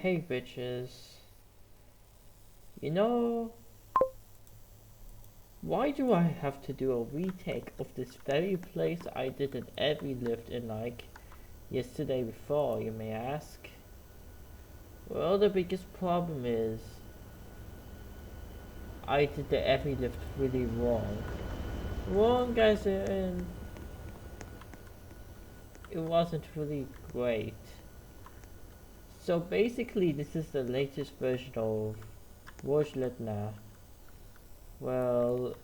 Hey bitches. You know, why do I have to do a retake of this very place I did an EveryLift in like yesterday before, you may ask? Well, the biggest problem is I did the EveryLift really wrong. Wrong as in it wasn't really great. So basically this is the latest version of Rozhledna. Well,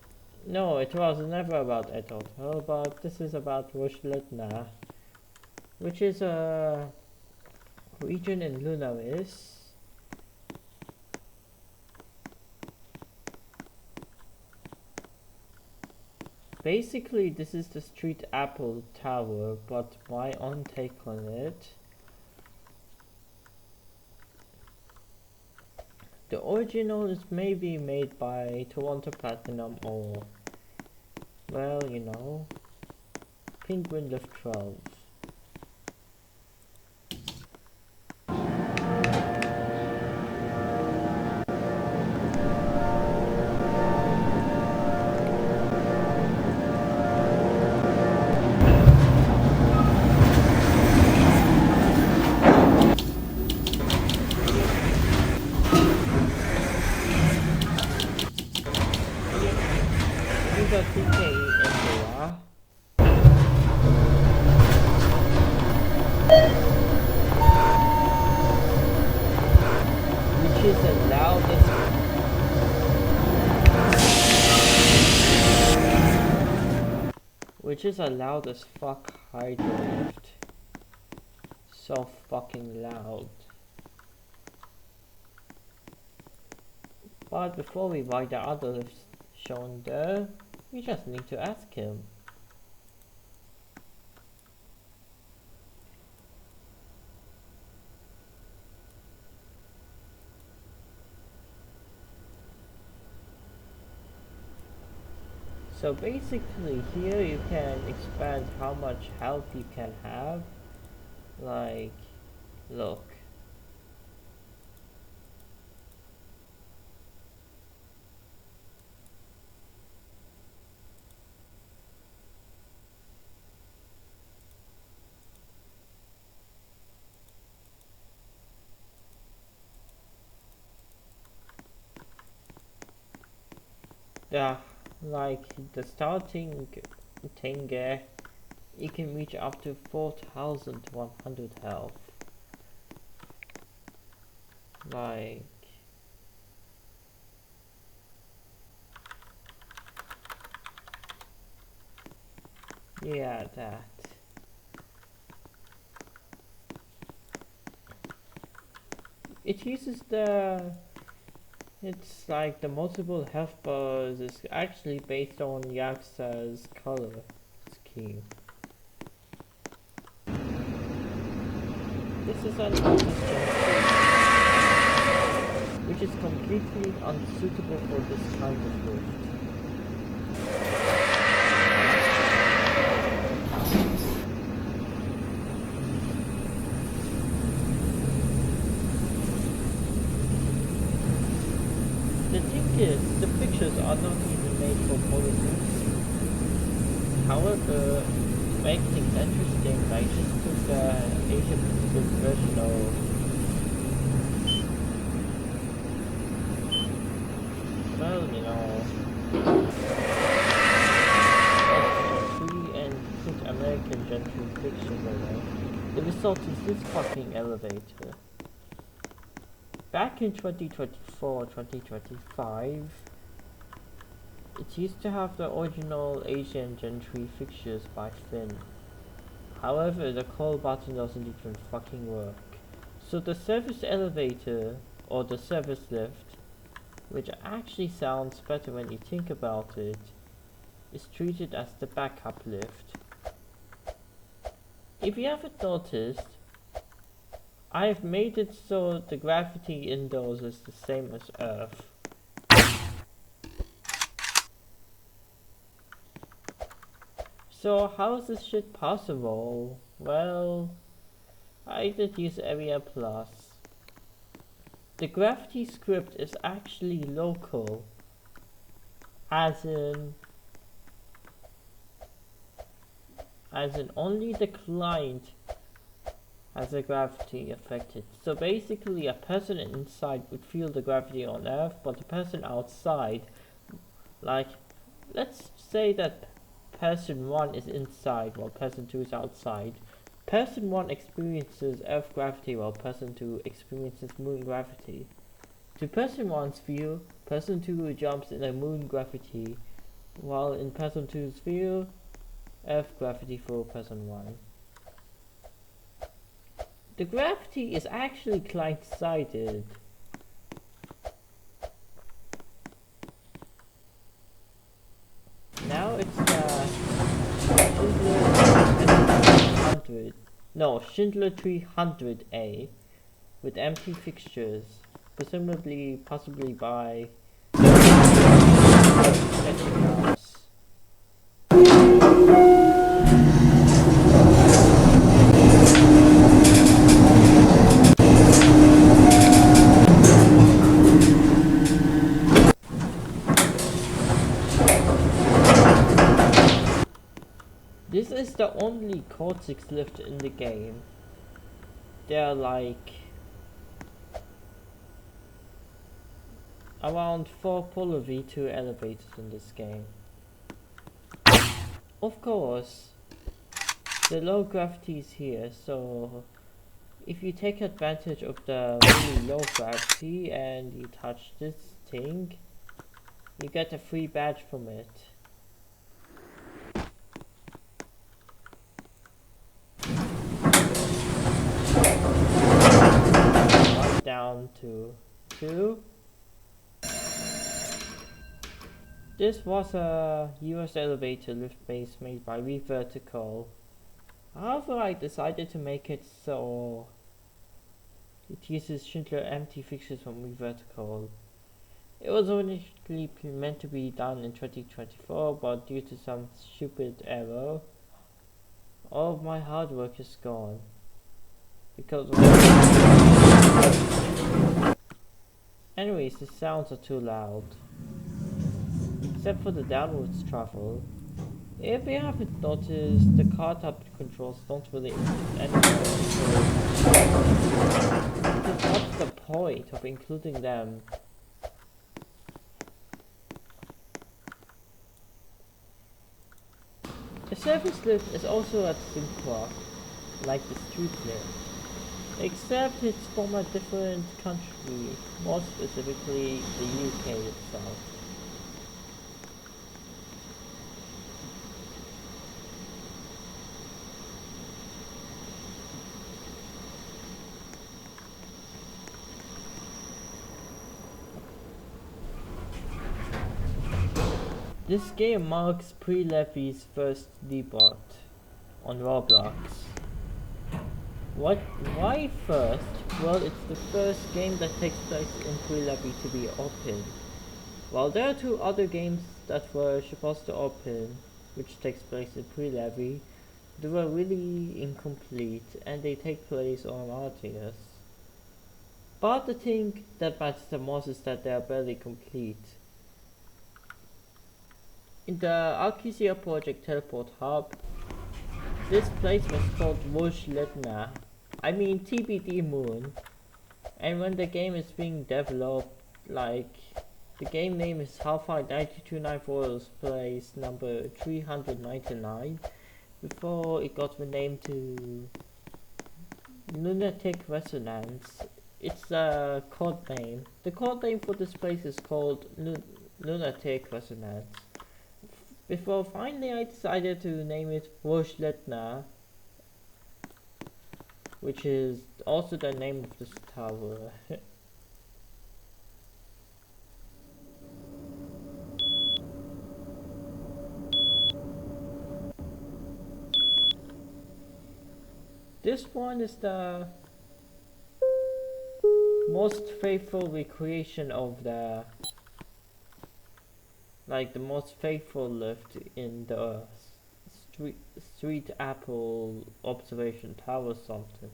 no, it was never about adult, but this is about Rozhledna, which is a region in Lunaris. Basically, this is the Street Apple Tower, but my own take on it. The original is maybe made by Toronto Platinum or, well, you know, Penguin Lift 12. Which is a loud as fuck hydralift. So fucking loud. But before we ride the other lifts shown there, we just need to ask him. So basically here you can expand how much health you can have. Like, look. Like the starting thing, you can reach up to 4,100 health. Like, yeah, that. It uses it's like the multiple health bars is actually based on Yaksa's color scheme. This is an which is completely unsuitable for this kind of lift. The thing is, the pictures are not even made for politics. However, to make things interesting, I just took the Asian Pacific version of well, you know, free and put American gentry fiction away. The result is this fucking elevator. Back in 2024-2025, it used to have the original Asian gentry fixtures by Finn. However, the call button doesn't even fucking work. So the service elevator, or the service lift, which actually sounds better when you think about it, is treated as the backup lift. If you haven't noticed, I have made it so the gravity indoors is the same as Earth. So how is this shit possible? Well, I did use Area Plus. the gravity script is actually local, as in only the client has the gravity affected. So basically a person inside would feel the gravity on Earth, but the person outside, like, let's say that person 1 is inside while person 2 is outside. Person 1 experiences Earth gravity while person 2 experiences moon gravity. To person 1's view, person 2 jumps in a moon gravity, while in person 2's view, Earth gravity for person 1. The gravity is actually client-sided. Now it's Schindler 300A with empty fixtures, presumably possibly by This is the only Cortex lift in the game. There are like around 4 Polar V2 elevators in this game. Of course, the low gravity is here, so if you take advantage of the really low gravity and you touch this thing, you get a free badge from it. Right down to 2. This was a US elevator lift base made by revertical. However, I decided to make it so it uses Schindler empty fixtures from revertical. It was originally meant to be done in 2024, but due to some stupid error, all of my hard work is gone. Because anyways, the sounds are too loud. Except for the downwards travel. If you haven't noticed, the car top controls don't really exist anymore. Because what's the point of including them? The service lift is also at Synchro, like the street lift, except it's from a different country, more specifically the UK itself. This game marks Pre-Levy's first debut on Roblox. Why first? Well, it's the first game that takes place in Pre-Levy to be open. While there are 2 other games that were supposed to open, which takes place in Pre-Levy, they were really incomplete and they take place on RTS. But the thing that matters the most is that they are barely complete. In the Arcusia Project Teleport Hub, this place was called Rozhledna, I mean TBD Moon, and when the game is being developed, like, the game name is Half-Life 9294's place number 399, before it got renamed to Lunatic Resonance. It's a code name. The code name for this place is called Lunatic Resonance. Before finally I decided to name it Rozhledna, which is also the name of this tower. This one is the most faithful recreation of the most faithful lift in the Street Apple observation tower something.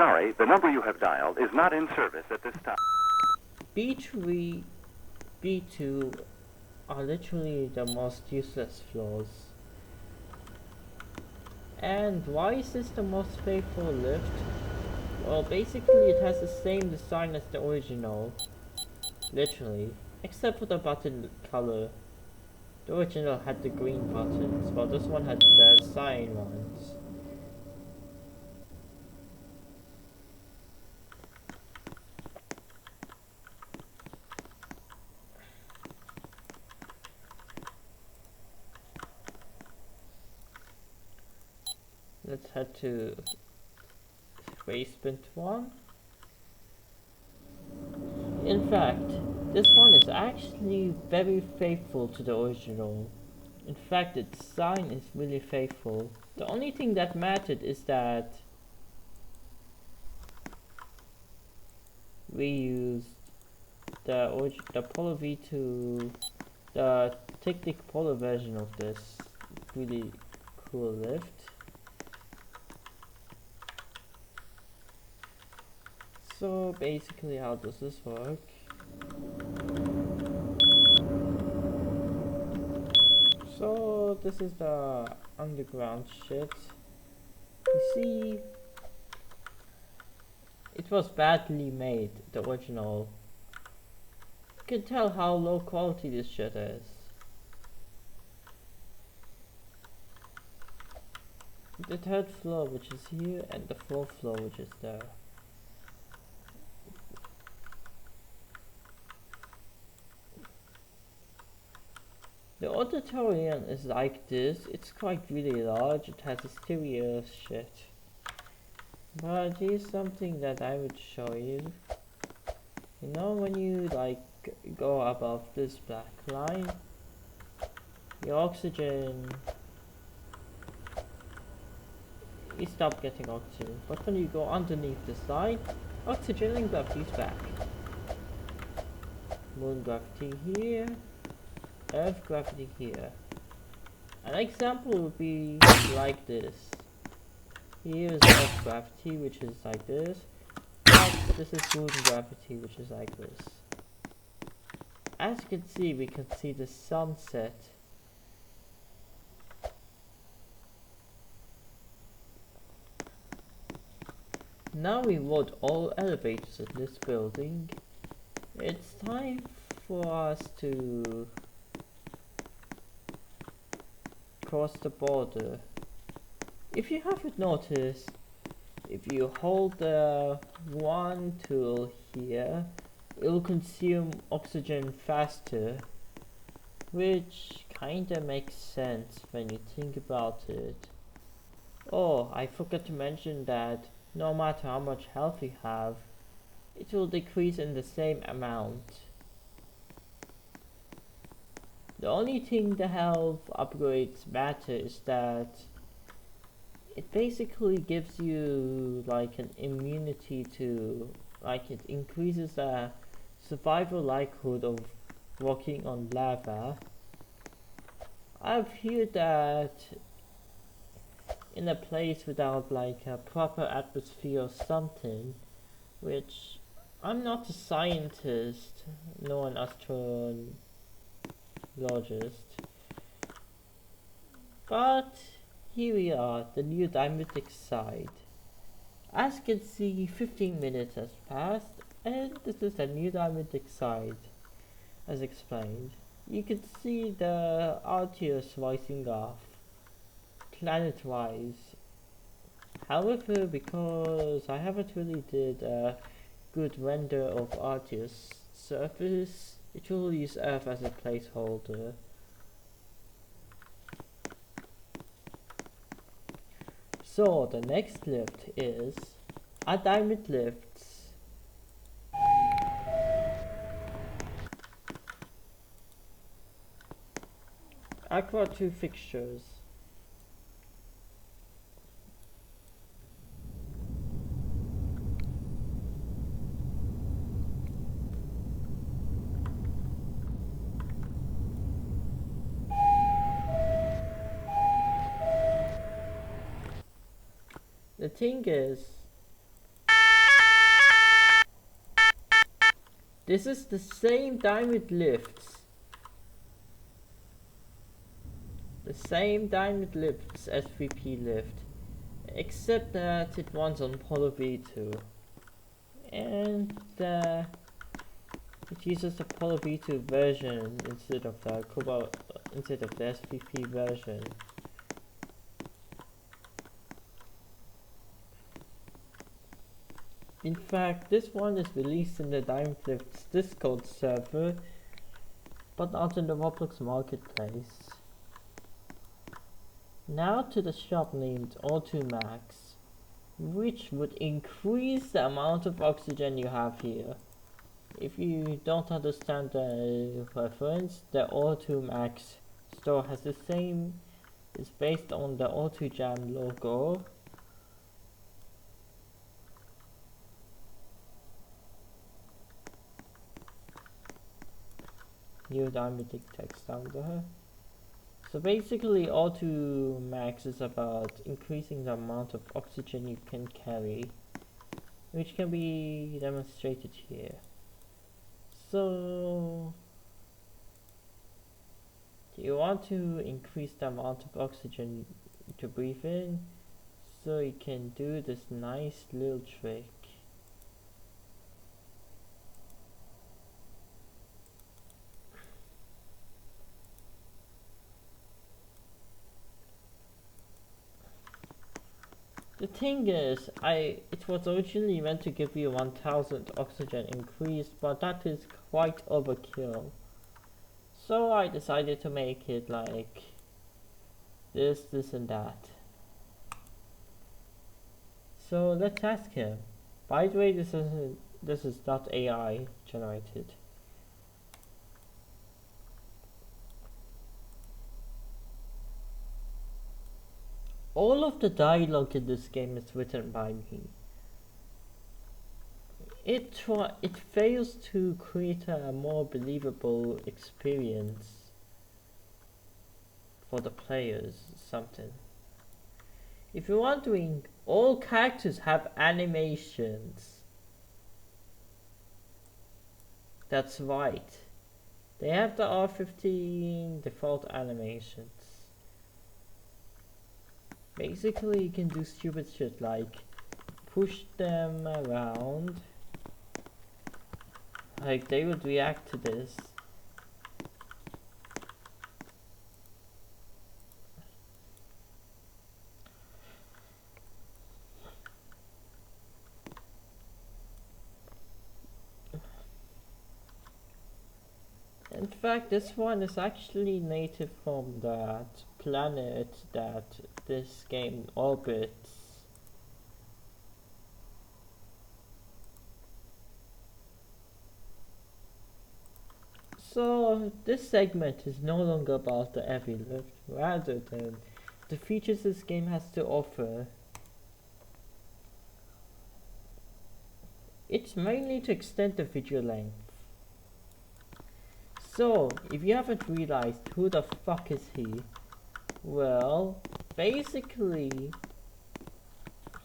sorry, the number you have dialed is not in service at this time. B3, B2 are literally the most useless floors. And why is this the most faithful lift? Well, basically it has the same design as the original, literally, except for the button color. The original had the green buttons, but this one had the cyan ones. Let's head to basement 1. In fact, this one is actually very faithful to the original. In fact, the design is really faithful. The only thing that mattered is that we used the Polar V2, the Technic Polar version of this really cool lift. So basically, how does this work? So this is the underground shit. You see, it was badly made, the original. You can tell how low quality this shit is. The third floor, which is here, and the fourth floor, which is there. The auditorium is like this. It's quite really large. It has a stereo shit. But here's something that I would show you. You know when you like go above this black line, your oxygen, you stop getting oxygen. But when you go underneath this line, oxygen and gravity is back. Moon gravity here, Earth gravity here. An example would be like this. Here is Earth gravity, which is like this. But this is Moon gravity, which is like this. As you can see, we can see the sunset. Now we want all elevators in this building. It's time for us to cross the border. If you haven't noticed, if you hold the one tool here, it will consume oxygen faster, which kinda makes sense when you think about it. Oh, I forgot to mention that no matter how much health you have, it will decrease in the same amount. The only thing the health upgrades matter is that it basically gives you like an immunity to, like it increases the survival likelihood of walking on lava. I've heard that in a place without like a proper atmosphere or something, which I'm not a scientist nor an astrologist, but here we are, the new diametric side. As you can see, 15 minutes has passed and this is the new diametric side. As explained, you can see the arteries rising off planet-wise. However, because I haven't really did a good render of Arceus surface, it will use Earth as a placeholder. So the next lift is a diamond lift. Aqua 2 fixtures. The thing is, This is the same diamond lifts. The same diamond lifts as VP lift. Except that it runs on Polo V2. And it uses the Polo V2 version instead of the SVP version. In fact, this one is released in the Diamond Lift's Discord server, but not in the Roblox marketplace. Now to the shop named O2 Max, which would increase the amount of oxygen you have here. If you don't understand the reference, the O2 Max store has the same, is based on the O2 Jam logo. New diametric text down there. So basically O2 Max is about increasing the amount of oxygen you can carry, which can be demonstrated here. So you want to increase the amount of oxygen to breathe in, so you can do this nice little trick. The thing is, it was originally meant to give you 1000 oxygen increase, but that is quite overkill. So I decided to make it like this and that. So let's ask him. By the way, this is not AI generated. All of the dialogue in this game is written by me. It fails to create a more believable experience for the players. Something. If you're wondering, all characters have animations. That's right. They have the R15 default animations. Basically, you can do stupid shit like push them around. Like they would react to this. In fact, this one is actually native from that planet that this game orbits. So this segment is no longer about the EveryLift, rather than the features this game has to offer. It's mainly to extend the video length. So, if you haven't realized who the fuck is he, well, basically,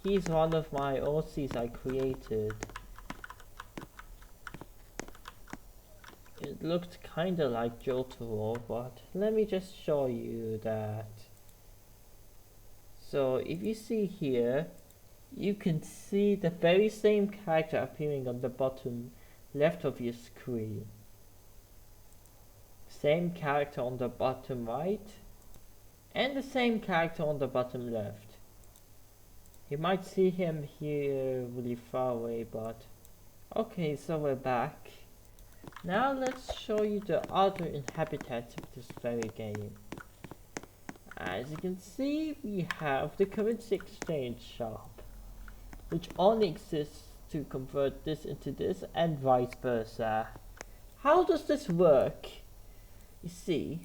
he's one of my OCs I created. It looked kinda like Jotaro, but let me just show you that. So, if you see here, you can see the very same character appearing on the bottom left of your screen. Same character on the bottom right, and the same character on the bottom left. You might see him here really far away, but okay, so we're back. Now let's show you the other inhabitants of this very game. As you can see, we have the currency exchange shop, which only exists to convert this into this and vice versa. How does this work? You see,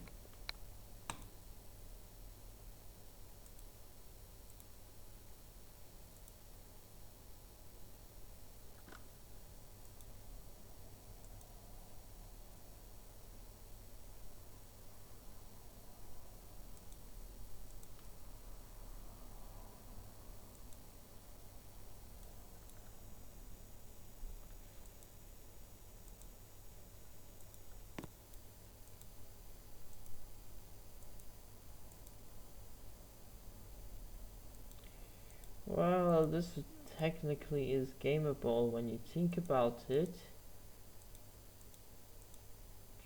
Well, this technically is gameable when you think about it.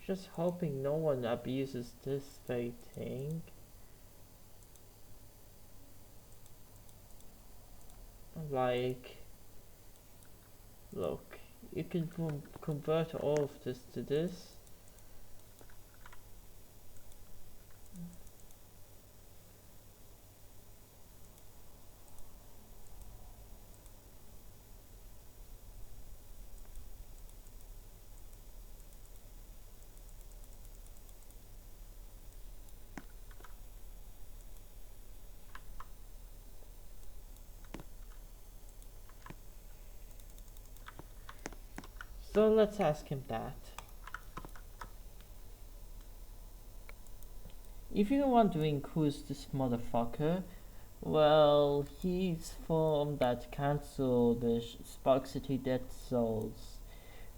Just hoping no one abuses this very thing. Like, look, you can convert all of this to this. So let's ask him that. If you're wondering who's this motherfucker, well, he's from that cancelled Spark City Dead Souls,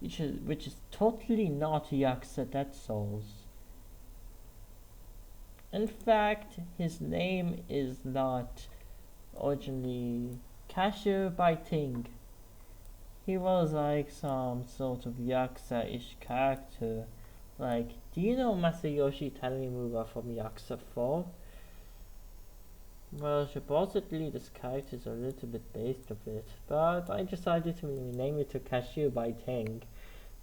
which is totally not Yakuza Dead Souls. In fact, his name is not originally Cashier by Ting. He was like some sort of Yakuza-ish character. Like, do you know Masayoshi Tanimura from Yakuza 4? Well, supposedly this character is a little bit based of it, but I decided to rename it to Cashier by Ting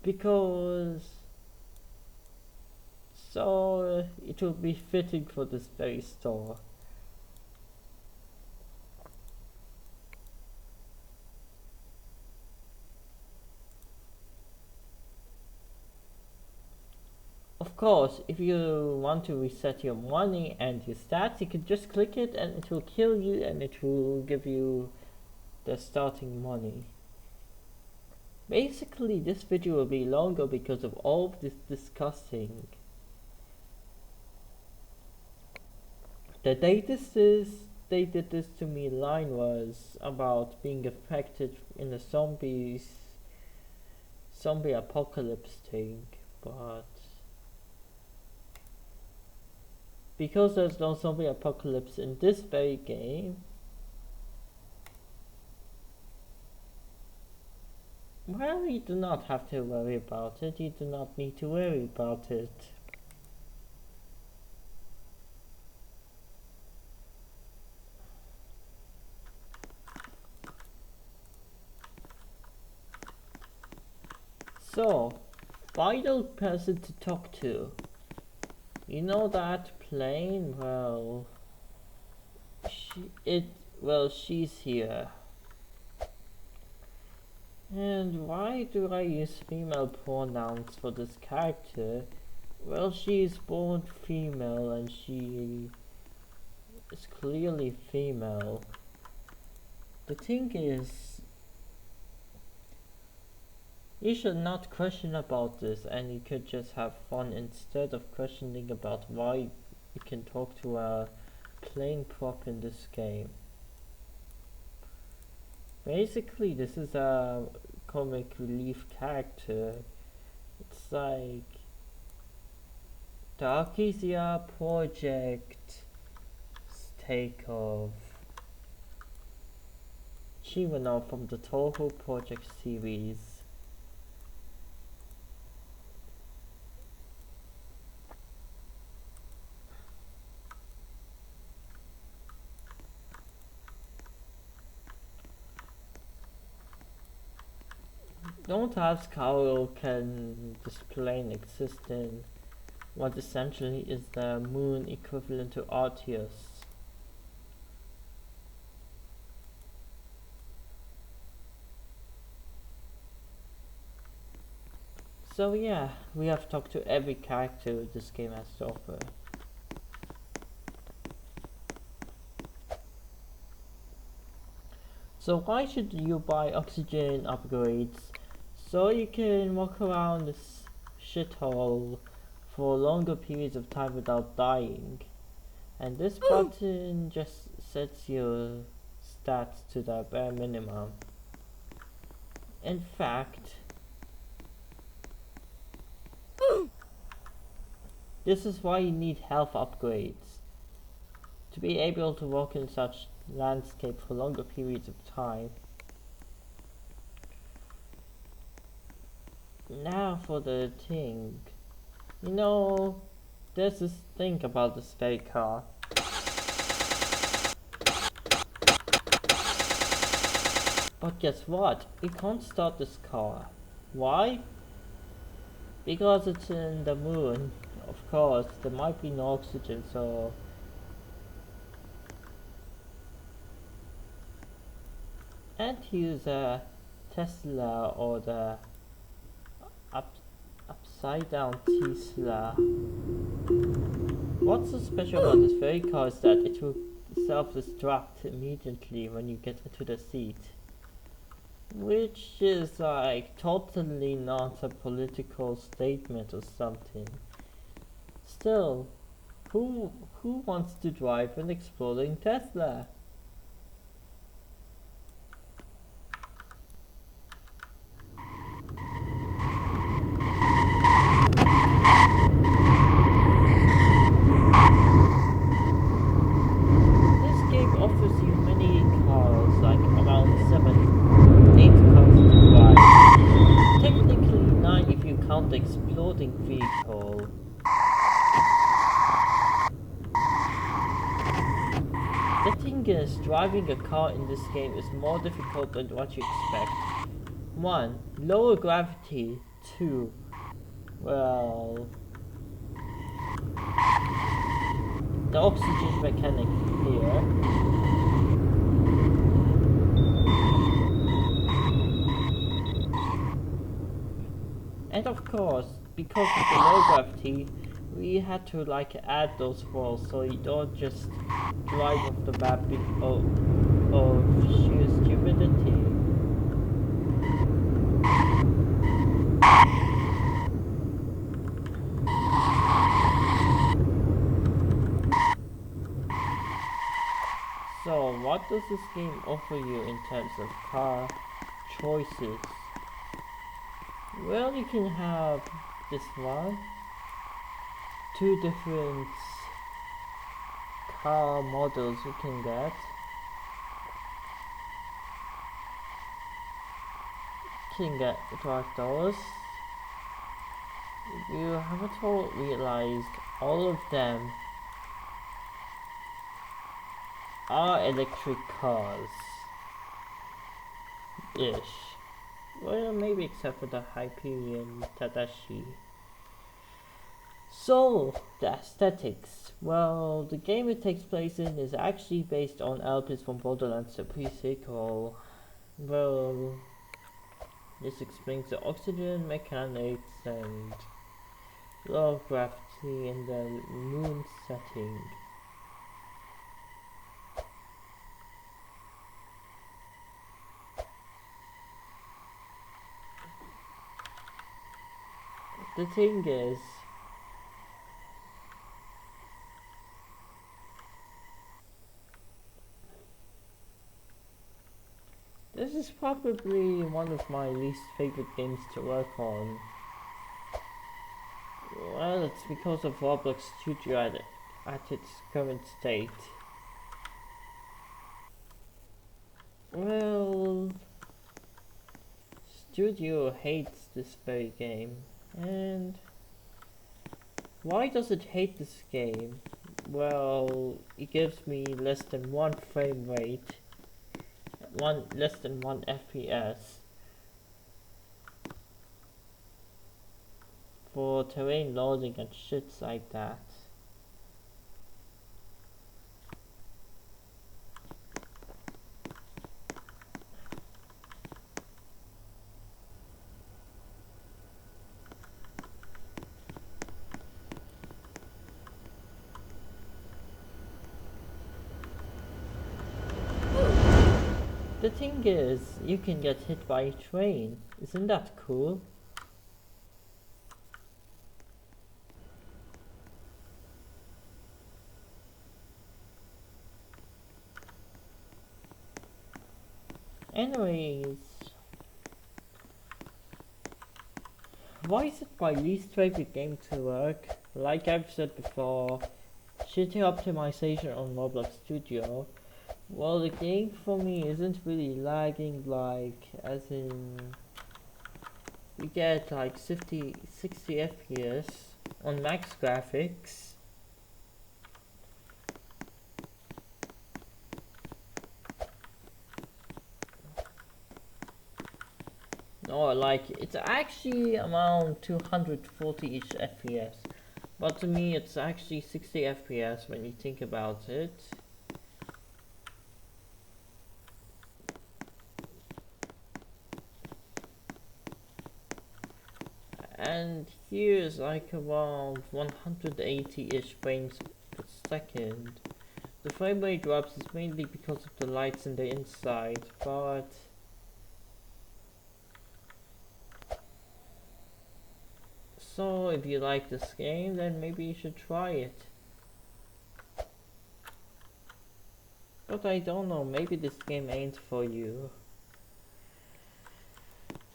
because so it will be fitting for this very store. Of course, if you want to reset your money and your stats, you can just click it and it will kill you and it will give you the starting money. Basically, this video will be longer because of all of this discussing. The day they did this to me line was about being affected in a zombie apocalypse thing, but because there's no zombie apocalypse in this very game, well, you do not have to worry about it. You do not need to worry about it. So, vital person to talk to. You know that plane? Well, she's here. And why do I use female pronouns for this character? Well, she is born female and she is clearly female. The thing is, you should not question about this and you could just have fun instead of questioning about why you can talk to a plain prop in this game. Basically, this is a comic relief character. It's like the Arkesia Project take of Shimano from the Toho Project series. Don't ask how can this plane exist in what essentially is the moon equivalent to Arceus. So yeah, we have talked to every character this game has to offer. So why should you buy oxygen upgrades? So you can walk around this shithole for longer periods of time without dying. And this button just sets your stats to the bare minimum. In fact, this is why you need health upgrades. To be able to walk in such landscape for longer periods of time. Now for the thing. You know, there's this thing about this very car. But guess what? You can't start this car. Why? Because it's in the moon. Of course, there might be no oxygen, so... And use a Tesla or the upside down Tesla. What's so special about this very car is that it will self-destruct immediately when you get into the seat. Which is like totally not a political statement or something. Still, who wants to drive an exploding Tesla? This game offers you many cars, like around 8 cars to drive. Technically 9 if you count the exploding vehicle. The thing is, driving a car in this game is more difficult than what you expect. 1. Lower gravity. 2. Well... the oxygen mechanic here. And of course, because of the low gravity, we had to like add those walls so you don't just drive off the map of sheer stupidity. So, what does this game offer you in terms of car choices? Well, you can have this one, 2 different car models you can get. You can get drive those. You haven't all realized all of them are electric cars. Ish. Well, maybe except for the Hyperion Tadashi. So, the aesthetics. Well, the game it takes place in is actually based on elements from Borderlands, the pre-sequel. Well, this explains the oxygen mechanics and low gravity in the moon setting. The thing is, this is probably one of my least favorite games to work on. Well, it's because of Roblox Studio at its current state. Well, Studio hates this very game. And why does it hate this game? Well, it gives me less than 1 frame rate, less than 1 FPS for terrain loading and shits like that. The thing is, you can get hit by a train. Isn't that cool? Anyways, why is it my least favorite game to work? Like I've said before, shitty optimization on Roblox Studio. Well, the game for me isn't really lagging, like, as in, we get like 60 FPS on max graphics. No, like, it's actually around 240-ish FPS. But to me, it's actually 60 FPS when you think about it. And here's like around 180-ish frames per second. The frame rate drops is mainly because of the lights in the inside, but so if you like this game, then maybe you should try it. But I don't know, maybe this game ain't for you.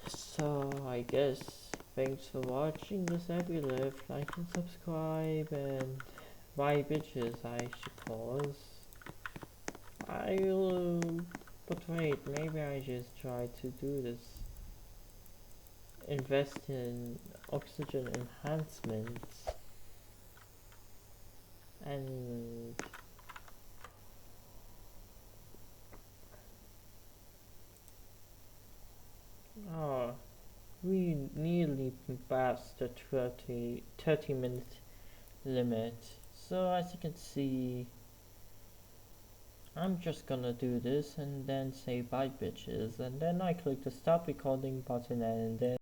So I guess thanks for watching this EveryLift. Like and subscribe and buy bitches, I suppose. I will, but wait, maybe I just try to do this. Invest in oxygen enhancements and oh, we nearly passed the 30 minute limit. So as you can see, I'm just gonna do this and then say bye bitches, and then I click the stop recording button, and then